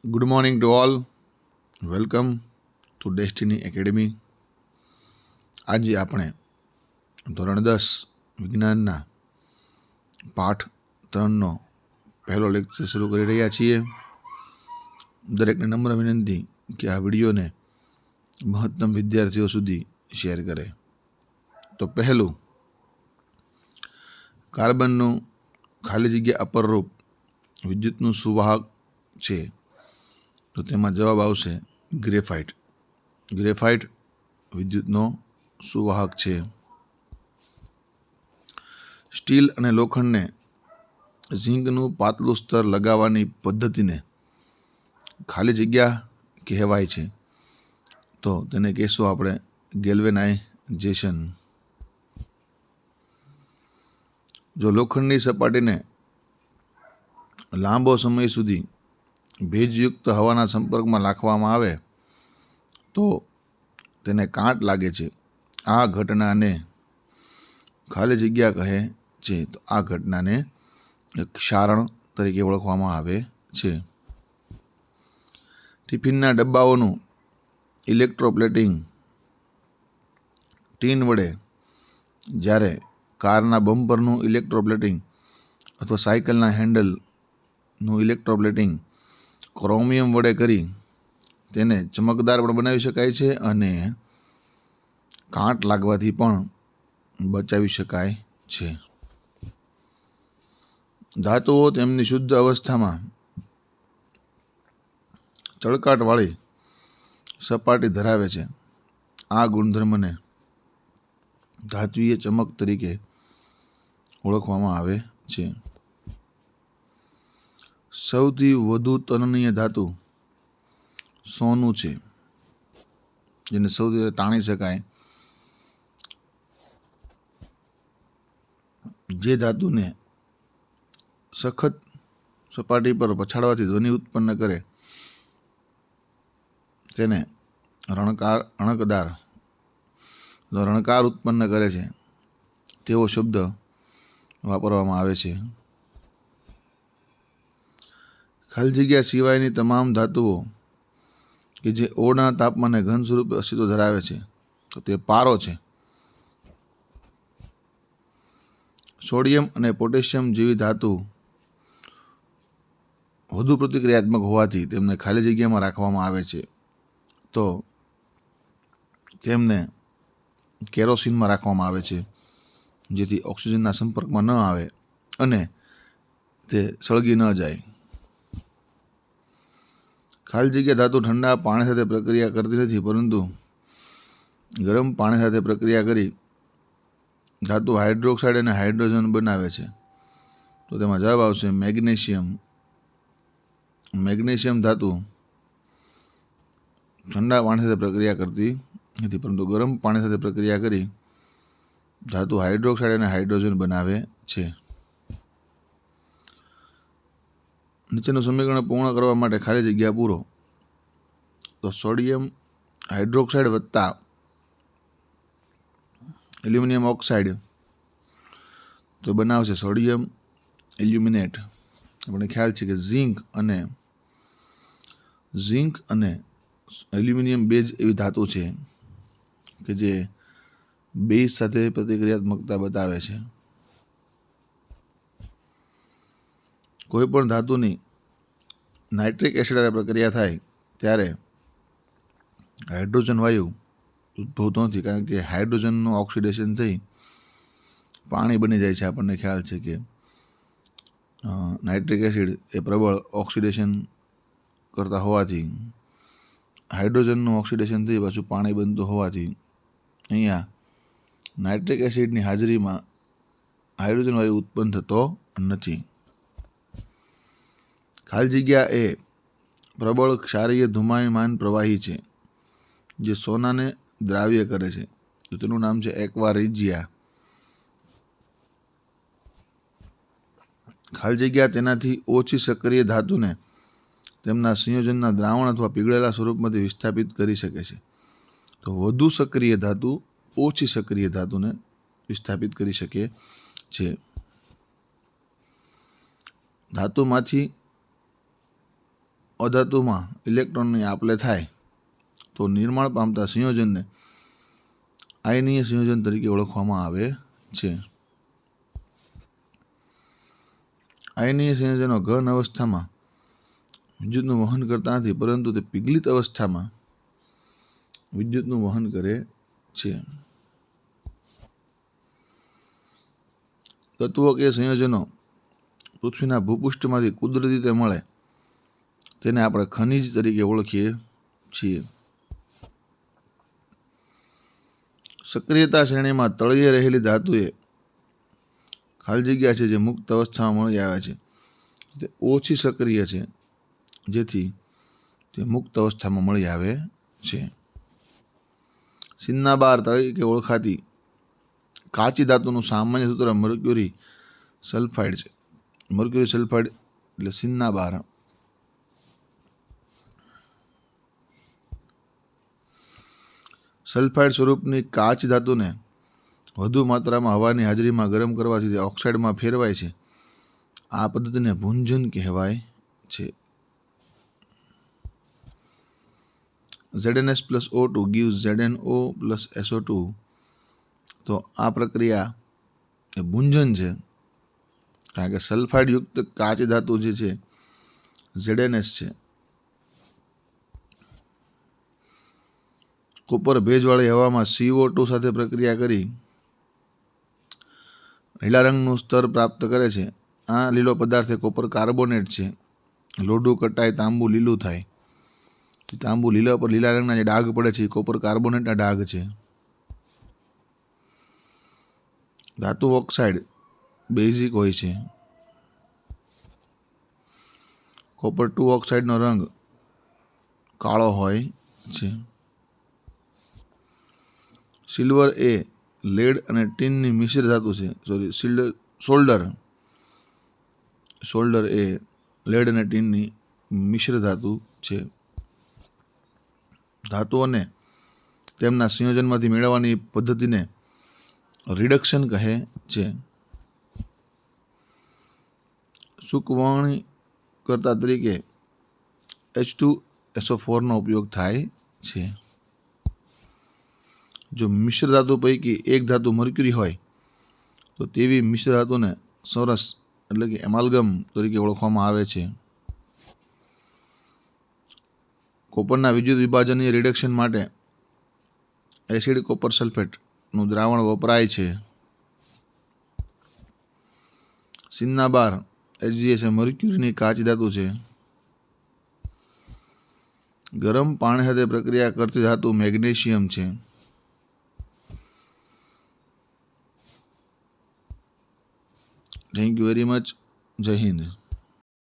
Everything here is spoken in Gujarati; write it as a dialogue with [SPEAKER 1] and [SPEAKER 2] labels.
[SPEAKER 1] Good morning to all. Welcome to destiny academy. આજે આપણે ધોરણ 10 વિજ્ઞાનના પાઠ 3નો પહેલો લેક્ચર શરૂ કરી રહ્યા છીએ. દરેકને નમ્ર વિનંતી કે આ વિડીયોને મહત્તમ વિદ્યાર્થીઓ સુધી શેર કરે. તો પહેલું, કાર્બનનું ખાલી જગ્યા અપર રૂપ વિદ્યુતનું સુવાહક છે. તો તેમાં જવાબ આવશે ગ્રેફાઇટ. ગ્રેફાઇટ વિદ્યુતનો સુવાહક છે. સ્ટીલ અને લોખંડને ઝીંકનું પાતળું સ્તર લગાવવાની પદ્ધતિને ખાલી જગ્યા કહેવાય છે. તો તેને કહેશું આપણે ગેલ્વેનાઇઝેશન. જો લોખંડની સપાટીને લાંબો સમય સુધી ભેજયુક્ત હવાના સંપર્કમાં રાખવામાં આવે તો તેને કાંટ લાગે છે. આ ઘટનાને ખાલી જગ્યા કહે છે. તો આ ઘટનાને ક્ષારણ તરીકે ઓળખવામાં આવે છે. ટિફિનના ડબ્બાઓનું ઇલેક્ટ્રોપ્લેટિંગ ટીન વડે, જ્યારે કારના બમ્પરનું ઇલેક્ટ્રોપ્લેટિંગ અથવા સાયકલના હેન્ડલનું ઇલેક્ટ્રોપ્લેટિંગ ક્રોમિયમ વડે કરી તેને ચમકદાર પણ બનાવી શકાય છે અને કાંટ લાગવાથી પણ બચાવી શકાય છે. ધાતુઓ તેમની શુદ્ધ અવસ્થામાં ચળકાટવાળી સપાટી ધરાવે છે. આ ગુણધર્મને ધાત્વીય ચમક તરીકે ઓળખવામાં આવે છે. સૌથી વધુ તનનીય ધાતુ સોનું છે, જેને સૌથી વધારે તાણી શકાય. જે ધાતુને સખત સપાટી પર પછાડવાથી ધ્વનિ ઉત્પન્ન કરે તેને રણકાર ઉત્પન્ન કરે છે તેવો શબ્દ વાપરવામાં આવે છે. ખાલી જગ્યા સિવાયની તમામ ધાતુઓ કે જે ઓરડાના તાપમાને ઘન સ્વરૂપે અસ્તિત્વ ધરાવે છે તો તે પારો છે. સોડિયમ અને પોટેશિયમ જેવી ધાતુ વધુ પ્રતિક્રિયાત્મક હોવાથી તેમને ખાલી જગ્યામાં રાખવામાં આવે છે. તો તેમને કેરોસીનમાં રાખવામાં આવે છે, જેથી ઓક્સિજનના સંપર્કમાં ન આવે અને તે સળગી ન જાય. ખાલી જગ્યા ધાતુ ઠંડા પાણી સાથે પ્રક્રિયા કરતી નથી, પરંતુ ગરમ પાણી સાથે પ્રક્રિયા કરી ધાતુ હાઇડ્રોક્સાઇડ અને હાઇડ્રોજન બનાવે છે. તો તેમાં જવાબ આવશે મેગ્નેશિયમ. મેગ્નેશિયમ ધાતુ ઠંડા પાણી સાથે પ્રક્રિયા કરતી નથી, પરંતુ ગરમ પાણી સાથે પ્રક્રિયા કરી ધાતુ હાઇડ્રોક્સાઇડ અને હાઇડ્રોજન બનાવે છે. નીચેનું સમીકરણ પૂર્ણ કરવા માટે ખાલી જગ્યા પૂરો. તો સોડિયમ હાઇડ્રોક્સાઇડ વત્તા એલ્યુમિનિયમ ઓક્સાઇડ તો બનાવશે સોડિયમ એલ્યુમિનેટ. આપણને ખ્યાલ છે કે ઝીંક અને એલ્યુમિનિયમ બે જ એવી ધાતુ છે કે જે બેઝ સાથે પ્રતિક્રિયાત્મકતા બતાવે છે. કોઈ પણ ધાતુની નાઇટ્રિક એસિડ સાથે પ્રક્રિયા થાય ત્યારે હાઇડ્રોજન વાયુ ઉદ્ભવતો નથી, કારણ કે હાઇડ્રોજનનું ઓક્સિડેશન થઈ પાણી બની જાય છે. આપણને ખ્યાલ છે કે નાઇટ્રિક એસિડ એ પ્રબળ ઓક્સિડેશન કરતા હોવાથી, હાઇડ્રોજનનું ઓક્સિડેશન થઈ પાછું પાણી બનતું હોવાથી અહીંયા નાઇટ્રિક એસિડની હાજરીમાં હાઇડ્રોજન વાયુ ઉત્પન્ન થતો નથી. ખાલી જગ્યા એ પ્રબળ ક્ષારીય ધુમાયમાન પ્રવાહી છે જે સોનાને દ્રાવ્ય કરે છે. તો તેનું નામ છે એક્વા રિજિયા. ખાલી જગ્યા તેનાથી ઓછી સક્રિય ધાતુને તેમના સંયોજનના દ્રાવણ અથવા પીગળેલા સ્વરૂપમાંથી વિસ્થાપિત કરી શકે છે. તો વધુ સક્રિય ધાતુ ઓછી સક્રિય ધાતુને વિસ્થાપિત કરી શકે છે. ધાતુમાંથી અધાતુમાં ઇલેક્ટ્રોનની આપ-લે થાય તો નિર્માણ પામતા સંયોજનને આયનીય સંયોજન તરીકે ઓળખવામાં આવે છે. આયનીય સંયોજનો ઘન અવસ્થામાં વિદ્યુતનું વહન કરતા નથી, પરંતુ તે પીગલિત અવસ્થામાં વિદ્યુતનું વહન કરે છે. તત્વો કે સંયોજનો પૃથ્વીના ભૂપૃષ્ઠમાંથી કુદરતી રીતે મળે તેને આપણે ખનિજ તરીકે ઓળખીએ છીએ. સક્રિયતા શ્રેણીમાં તળિયે રહેલી ધાતુએ ખાલી જગ્યા છે જે મુક્ત અવસ્થામાં મળી આવે છે તે ઓછી સક્રિય છે, જેથી તે મુક્ત અવસ્થામાં મળી આવે છે. સિન્નાબાર તરીકે ઓળખાતી કાચી ધાતુનું સામાન્ય સૂત્ર મર્ક્યુરી સલ્ફાઇડ છે. મર્ક્યુરી સલ્ફાઇડ એટલે સિન્નાબાર. સલ્ફાઇડ સ્વરૂપની કાચી ધાતુને વધુ માત્રામાં હવાની હાજરીમાં ગરમ કરવાથી તે ઓક્સાઇડમાં ફેરવાય છે. આ પદ્ધતિને ભૂંજન કહેવાય છે. ZnS+O2 gives ZnO+SO2. તો આ પ્રક્રિયા એ ભૂંજન છે, કારણ કે સલ્ફાઇડ યુક્ત કાચી ધાતુ જે છે ZnS છે. કોપર ભેજવાળી હવામાં CO2 સાથે પ્રક્રિયા કરી લીલા રંગનું સ્તર પ્રાપ્ત કરે છે. આ લીલો પદાર્થ એ કોપર કાર્બોનેટ છે. લોઢું કટાય તાંબુ લીલું થાય. તાંબુ લીલા પર લીલા રંગના જે ડાઘ પડે છે એ કોપર કાર્બોનેટના ડાઘ છે. ધાતુ ઓક્સાઇડ બેઝિક હોય છે. કોપર 2 ઓક્સાઇડનો રંગ કાળો હોય છે. સિલ્વર એ લેડ અને ટીનની મિશ્ર ધાતુ છે. સોલ્ડર એ લેડ અને ટીનની મિશ્ર ધાતુ છે. ધાતુઓને તેમના સંયોજનમાંથી મેળવવાની પદ્ધતિને રિડક્શન કહે છે. સૂકવણીકર્તા તરીકે H2SO4નો ઉપયોગ થાય છે. જો મિશ્ર ધાતુ પૈકી એક ધાતુ મર્ક્યુરી હોય તો તેવી મિશ્ર ધાતુને સરસ એટલે કે એમાલ્ગમ તરીકે ઓળખવામાં આવે છે. કોપરના વિદ્યુત વિભાજનીય રિડક્શન માટે એસિડ કોપર સલ્ફેટનું દ્રાવણ વપરાય છે. સિન્નાબાર HgS એ મર્ક્યુરીની કાચી ધાતુ છે. ગરમ પાણી સાથે પ્રક્રિયા કરતી ધાતુ મેગ્નેશિયમ છે. Thank you very much. જય હિન્દ.